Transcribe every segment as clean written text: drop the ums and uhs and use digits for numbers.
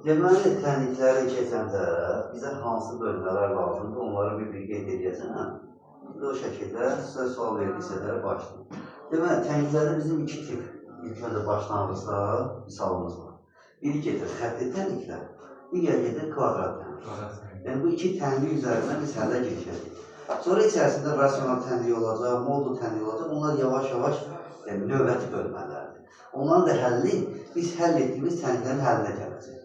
Deməli, tənlikləri keçəndə bizə hansı bölmələr lazımdır, onları bir qeyd edəcəm. Biz o şəkildə sizə sual verdiksə başlayın. Deməli, tənliklərdə bizim iki tip, ilk öncə başlanğıcda misalımız var. Biri gedir xəttli tənliklər, digər gedir kvadrat tənliklər. Yəni, bu iki tənlik üzərindən biz həllə geçəcək. Sonra içərisində rasional tənlik olacaq, modul tənlik olacaq. Bunlar yavaş-yavaş növbəti bölmələrdir. Onların da həlli biz həll etdiyimiz tənliklərin həllinə gələcək.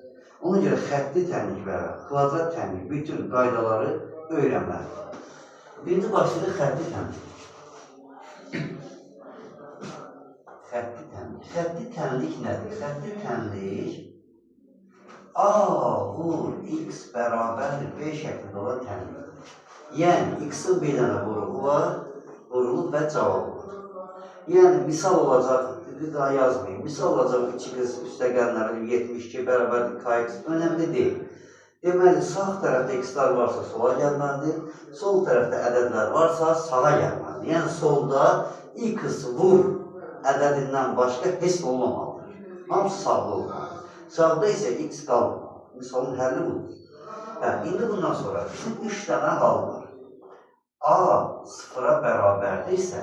Ona görə xəttli tənlik və kvadrat tənlik bütün qaydaları öyrənməlidir. Birinci başlayırıq xəttli tənlik. Xəttli tənlik. Xəttli tənlik nədir? Xəttli tənlik A vur x bərabərdir B şəklində olan tənlikdir. Yəni, x-in bir dənə vuruğu var, vurulub və cavabı var. Yəni, misal olacaq, daha yazmayayım, misal olacaq 2x üstəgəlləri 72 bərabərdir kx, önəmli deyil. Deməli, sağ tərəfdə x-lar varsa sola gəlməlidir, sol tərəfdə ədədlər varsa sağa gəlməlidir. Yəni, solda x vur ədədindən başqa heç olmamalıdır. Hamısı sağlı olmalıdır. Sağda isə x qalmamalıdır. Misalın həlli budur. İndi bundan sonra bizim 3 dənə hal var. A sıfıra bərabərdirsə,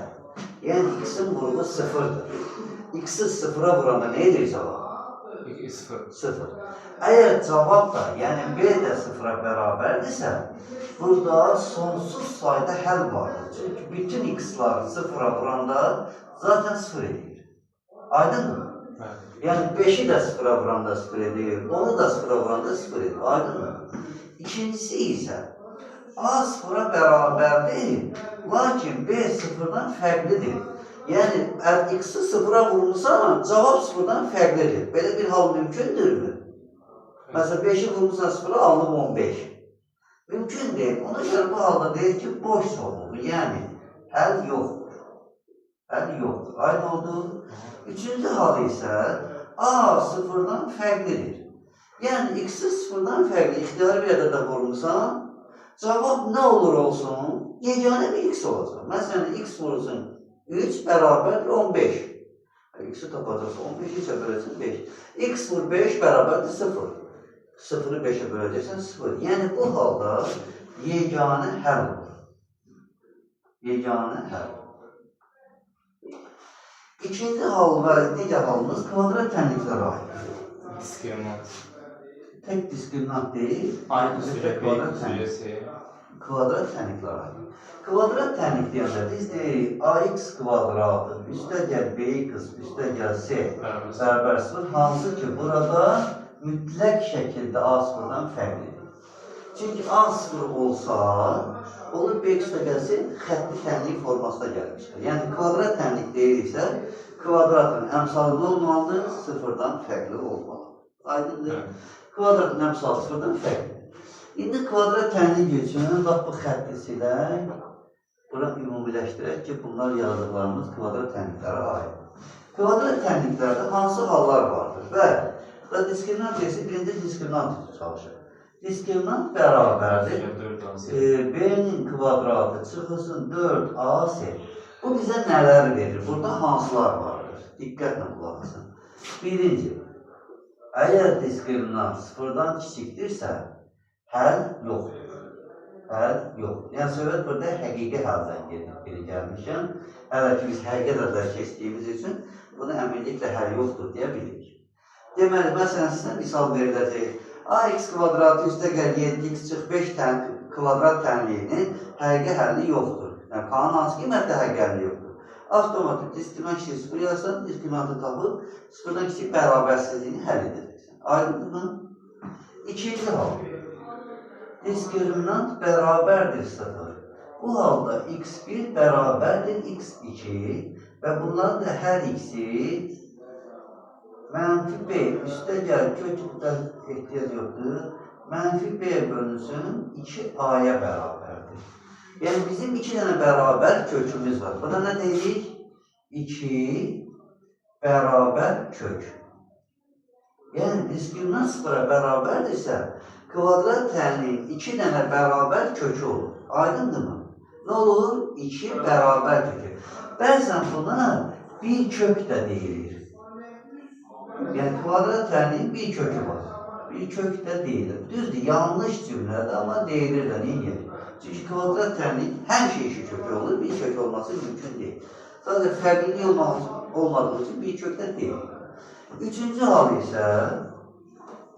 yəni x-in vuruğu sıfırdır. X-i sıfıra vuranda nə edir cavab? Sıfır. Əgər cavab da, yəni B də sıfıra bərabərdirsə, burada sonsuz sayda həll vardır. Çünki bütün x-ları sıfıra vuranda zaten sıfır edir. Aydınmı? Yəni 5-i də sıfıra vuranda sıfır edir, onu da sıfıra vuranda sıfır edir. Aydınmı? İkincisi isə A sıfıra bərabərdir, lakin B sıfırdan fərqlidir. Yəni, x-i sıfıra vurmuşsan, cavab sıfırdan fərqlidir. Belə bir hal mümkündürmü? Məsələn, 5-i vurmuşsan sıfıra, aldım 15. Mümkün deyil. Ona görə bu halda deyir ki, boş sorulur. Yəni, həll yoxdur. Həll yoxdur. Aynı oldu. Üçüncü hal isə A sıfırdan fərqlidir. Yəni, x-i sıfırdan fərqli, ixtiyari bir ədədə vurmuşsan, cavab nə olur olsun? Yeganə bir x olacaq. Məsələn, x vurursun 3 bərabərdir 15. X-i tapacaqsa 15 isə böləcəksən 5. X vur 5 bərabərdir 0. 0-ı 5-ə böləcəksən 0. Yəni, bu halda yeganə həll olur. Yeganə həll olur. İkinci hal və digər halımız kvadrat tənliklərə aiddir. Diskriminant. Tək diskriminant deyil. Aynı sürəsi. Kvadrat tənliklərə aiddir. Kvadrat tənlik deyəndə biz deyirik ax kvadratı üstəgəl bx üstəgəl c bərabər 0, hansı ki burada mütləq şəkildə a sıfırdan fərqlidir. Çünki a sıfır olsa, olur bx üstəgəl c xəttli tənlik formasına gəlmişdir. Yəni kvadrat tənlik deyiriksə, kvadratın əmsalı nə olmalıdır? Sıfırdan fərqli olmalıdır. Aydındır. Kvadratın əmsalı sıfırdan fərqlidir. İndi kvadrat tənlik üçün bax bu xətti silək. Bura ümumiləşdirək ki, bunlar yazdıqlarımız kvadrat tənliklərə aiddir. Kvadrat tənliklərdə hansı hallar vardır? Və diskriminant deyilsə, birinci diskriminant çalışır. Diskriminant bərabərdir. B-nin kvadratı çıxılsın 4ac. Bu bizə nələr verir? Burada hansılar vardır? Diqqətlə qulaq asın. Birinci, əgər diskriminant sıfırdan kiçikdirsə, həll yoxdur. Həll yoxdur. Yəni, söhbət burada həqiqi həldən biri gəlmişəm. Hələ ki, biz həqiqi həllər keçdiyimiz üçün bunu əminliklə həll yoxdur deyə bilirik. Deməli, məsələn, sizə misal veriləcək. Ax kvadratı üstəgəl 7x çıx 5 kvadrat tənliyinin həqiqi həlli yoxdur. Yəni, kanun hansı qiymətdə həqiqi həlli yoxdur. Avtomatik diskriminant kiçik 0 yazsan, diskriminantı tapıb sıfırdan kiçik bərabərsizliyini həll edəcəksən. Aydındır mı? İkinci hal. Diskriminant bərabərdir 0. Bu halda x1 bərabərdir x2 və bunların da hər ikisi mənfi b üstəgəl kökdə ehtiyac yoxdur. Mənfi b bölünsün 2a-ya bərabərdir. Yəni bizim 2 dənə bərabər kökümüz var. Buna nə deyirik? 2 bərabər kök. Yəni diskriminant 0-a bərabərdirsə, kvadrat tənliyin 2 dənə bərabər kökü olur. Aydındır mı? Nə olur? 2 bərabər kökü. Bəzən buna bir kök də deyilir. Yəni kvadrat tənliyin bir kökü var. Bir kök də deyilir. Düzdür, yanlış cümlədir, amma deyilir də, niyə? Çünki kvadrat tənliyin həmişə iki kökü olur, bir kök olması mümkün deyil. Sadəcə fərqli olmadığı üçün bir kökdə deyil. Üçüncü hal isə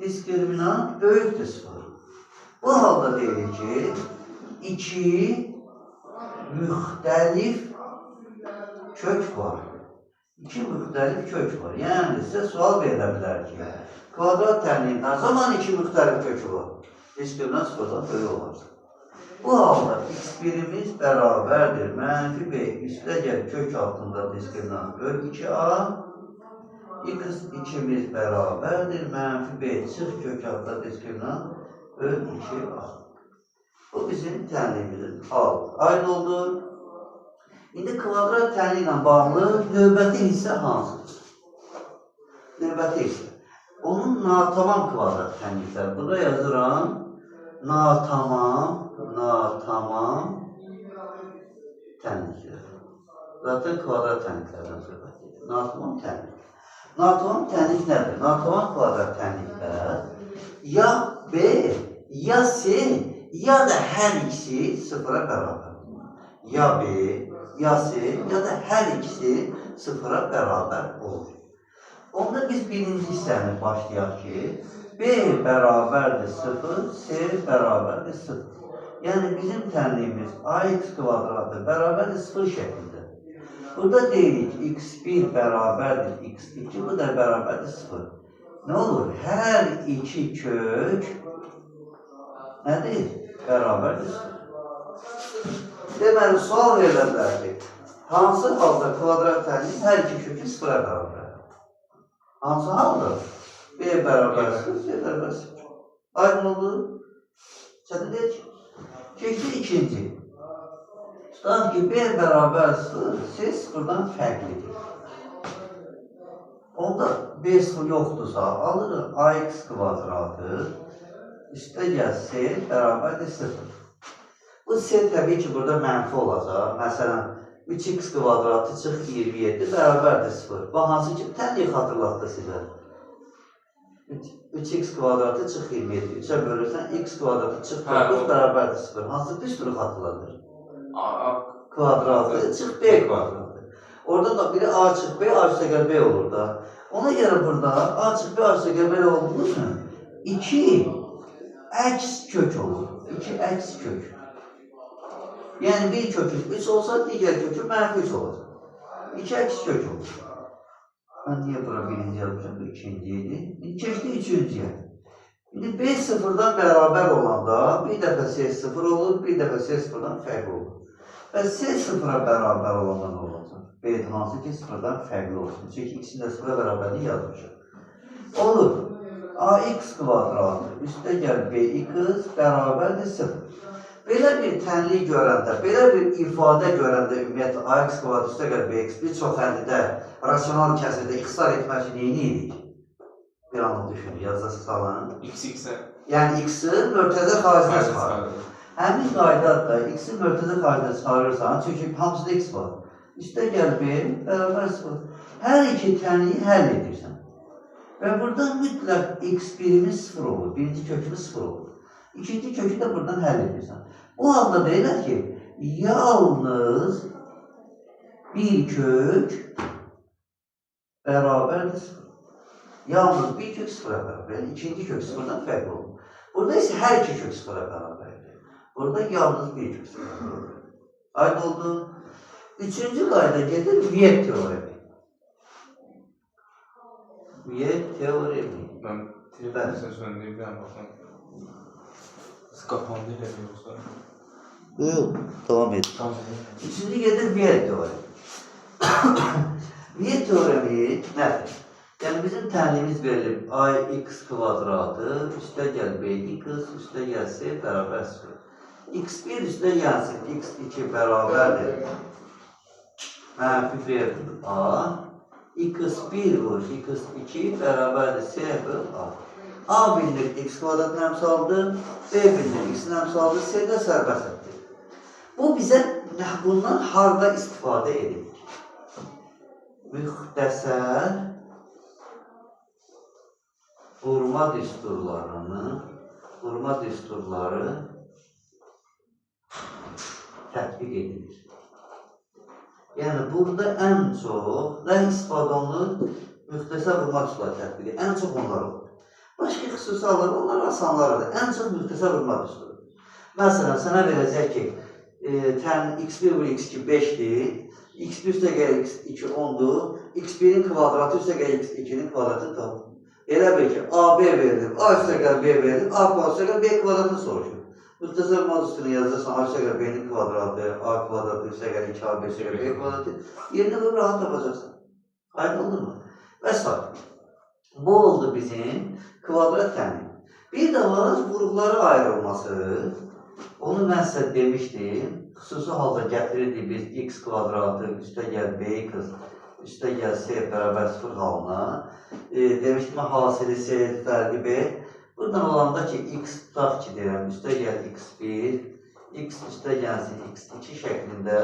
diskriminant böyükdür sıfır. Bu halda deyilir ki, iki müxtəlif kök var. İki müxtəlif kök var. Yəni sizə sual verilə bilər ki, kvadrat tənliyin nə zaman iki müxtəlif kökü var? Diskriminant sıfırdan böyük olarsa. Bu halda x1'imiz bərabərdir. Mənfi b üstəgəl kök altında diskriminant böl 2a. x2'miz bərabərdir. Mənfi b çıx kök altında diskriminant böl 2a. Bu bizim tənliyimizin hal. Aynı oldu. İndi kvadrat tənliyi ilə bağlı növbəti hissə hansıdır? Növbəti hissə. Onun natamam kvadrat tənlikləri. Burada yazıram. Natamam tənliklər. Zaten kvadrat tənliklərdən söhbət edir. Natamam tənlik. Natamam tənlik nədir? Natamam kvadrat tənliklər ya B, ya C, ya da hər ikisi sıfıra bərabər. Ya B, ya C, ya da hər ikisi sıfıra bərabər olur. Onda biz birinci hissəni başlayaq ki, B bərabərdir 0, C bərabərdir 0. Yəni bizim tənliyimiz ax kvadratı bərabərdir 0 şəklində. Burada deyirik x1 bərabərdir x2, bu da bərabərdir 0. Nə olur? Hər iki kök nədir? Bərabərdir 0. Deməli, sual verilə bilər ki, hansı halda kvadrat tənliyi hər iki kökü 0-a bərabər? Hansı halda? B bərabər 0, C bərabər 0. Aydın oldu. Çətin deyək ki. Keçdi ikinci. Tutaq ki, B bərabər 0, C 0-dan fərqlidir. Onda B 0 yoxdursa, alırıq ax kvadratı, üstəgəl C bərabərdir 0. Bu C təbii ki, burada mənfi olacaq. Məsələn, 3x kvadratı çıx 27 bərabərdir 0. Bu hansı ki, tənliyi xatırlatdı sizə. 3x kvadratı çıx 27. 3'ə bölürsən, x kvadratı çıx 9 bərabərdir 0. Hansı düsturu xatırladır? Kvadratı çıx b kvadratı. Orada da biri a çıx b, a üstəgəl b olur da. Ona görə burada a çıx b, a üstəgəl b olduğu üçün 2 əks kök olur. 2 əks kök. Yəni bir kökü 3 olsa, digər kökü mənfi 3 olacaq. 2 əks kök olur. Mən niyə bura birinci yapacağım? Bu ikinci idi. Keçdi üçüncüyə. İndi B 0-dan bərabər olanda bir dəfə C 0 olur, bir dəfə C 0-dan fərqli olur. Və C 0-a bərabər olanda nə olacaq? B hansı ki 0-dan fərqli olsun. Çünki ikisinin də 0-a bərabərliyi yazmışıq. Olur. ax kvadratı üstəgəl bx bərabərdir 0. Belə bir tənlik görəndə, belə bir ifadə görəndə ümumiyyətlə ax kvadratı üstəgəl bx bir çox həllidə rasional kəsirdə ixtisar etmək üçün neyini edik? Bir anlıq düşünün, yazda salın. X-ə. Yəni x-i mörtəzə xaricinə çıxarır. Həmin qayda da x-i mörtəzə xaricinə çıxarırsan, çünki hamısında x var. Üstəgəl b bərabər 0. Hər iki tənliyi həll edirsən. Və burada mütləq x1'imiz 0 olur, birinci kökümüz 0 olur. İkinci kökü də buradan həll edirsən. Bu halda deyilər ki, yalnız bir kök bərabərdir 0. Yalnız bir kök 0'a bərabər. Yəni ikinci kök 0'dan fərqli olur. Burada isə hər iki kök 0'a bərabərdir. Burada yalnız bir kök 0'a bərabər. Aynı oldu. Üçüncü qayda gedir Viet teoremi. Viet teoremi. Mən telefonun söndürdüm, baxın. Qapandı elə yoxsa? Yox, devam edin. Üçüncü gedir Viet teoremi. Viet teoremi nədir? Yəni bizim tənliyimiz verilib ax kvadratı üstəgəl bx üstəgəl c bərabər 0. x1 üstəgəlsin x2 bərabərdir. Mənfi b a. x1 vur x2 bərabərdir c böl a. A bilinir x kvadratın əmsaldır, b bilinir x-in əmsaldır, c də sərbəstdir. Bu bizə bundan harda istifadə edilir? Müxtəsər vurma düsturları tətbiq edilir. Yəni, burada ən çox nə istifadə olunur? Müxtəsər vurma düsturları tətbiq edilir. Ən çox onlar olur. Başqa xüsusi hallar, onlar asanlardır. Ən çox müxtəsər vurma düsturu. Məsələn, sənə verəcək ki, x1 vur x2 5-dir, x1 üstə gəlir x2 10-dur, x1-in kvadratı üstə gəlir x2-nin kvadratını tapır. Elə bil ki, AB verilir, A üstə gəlir B verilir, A kvadratı üstə gəlir B kvadratını soruşur. Müxtəsər vurma düsturunu yazacaqsan, A üstə gəlir B-nin kvadratı, A kvadratı üstə gəlir 2AB üstə gəlir B kvadratı, yerini vurub rahat tapacaqsan. Aydın oldu mu? Və s. Bu oldu bizim kvadrat təmin. Bir də var, vuruqları ayrılması. Onu mən sizə demişdim. Xüsusi halda gətirirdik biz x kvadratı üstə gəl bx üstə gəl c bərabər 0 halına. Demişdim, hasili c fərqi b. Buradan olanda ki, x tutaq ki, deyirəm, üstə gəl x1, x üstə gəlsin x2 şəklində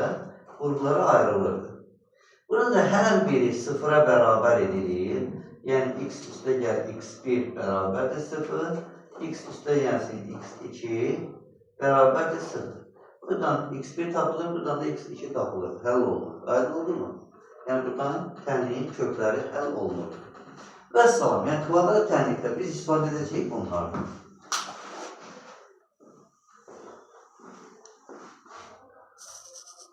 vuruqları ayrılırdı. Burada hər biri 0-a bərabər edilir. Yəni, x üstə gəl x1 bərabərdir 0, x üstə gəlsin x2 bərabərdir 0. Buradan x1 tapılır, buradan da x2 tapılır, həll olunur. Aydın oldu mu? Yəni, buradan tənliyin kökləri həll olunur. Və salam, yəni kvadrat tənlikdə biz istifadə edəcəyik bunlardan.